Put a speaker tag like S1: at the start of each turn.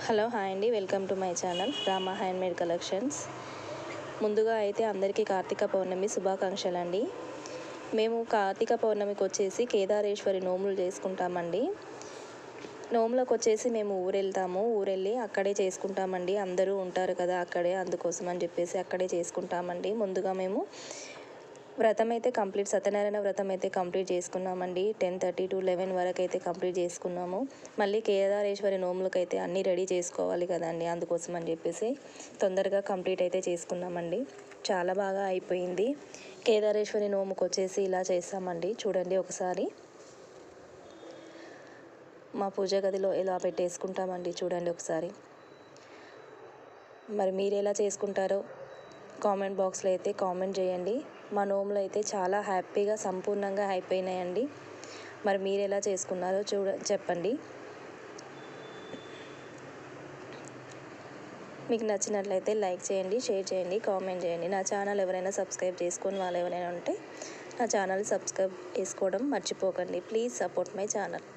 S1: Hello hi అండి, welcome to my channel Rama handmade collections. ముందుగా అయితే అందరికీ కార్తీక పౌర్ణమి శుభాకాంక్షలు అండి. మేము కార్తీక పౌర్ణమికి వచ్చేసి కేదారేశ్వరి నోములు చేసుకుంటామండి. నోములకు వచ్చేసి మేము ఊరెళ్ళి అక్కడే చేసుకుంటామండి. అందరూ ఉంటారు కదా అక్కడే, అందుకోసం అని చెప్పేసి అక్కడే చేసుకుంటామండి. ముందుగా మేము సత్యనారాయణ వ్రతం అయితే కంప్లీట్ చేసుకున్నామండి. 10:30 to 11 వరకు అయితే కంప్లీట్ చేసుకున్నాము. మళ్ళీ కేదారేశ్వరి నోములకైతే అన్నీ రెడీ చేసుకోవాలి కదండి, అందుకోసం అని చెప్పేసి తొందరగా కంప్లీట్ అయితే చేసుకున్నామండి. చాలా బాగా అయిపోయింది. కేదారేశ్వరి నోముకు వచ్చేసి ఇలా చేస్తామండి. చూడండి ఒకసారి మా పూజ గదిలో ఎలా పెట్టేసుకుంటామండి. చూడండి ఒకసారి. మరి మీరు ఎలా చేసుకుంటారో కామెంట్ బాక్స్లో అయితే కామెంట్ చేయండి. మా నోములు అయితే చాలా హ్యాపీగా సంపూర్ణంగా అయిపోయినాయండి. మరి మీరు ఎలా చేసుకున్నారో చెప్పండి. మీకు నచ్చినట్లయితే లైక్ చేయండి, షేర్ చేయండి, కామెంట్ చేయండి. నా ఛానల్ ఎవరైనా సబ్స్క్రైబ్ చేసుకొని వాళ్ళు ఎవరైనా ఉంటే నా ఛానల్ సబ్స్క్రైబ్ చేసుకోవడం మర్చిపోకండి. Please support my channel.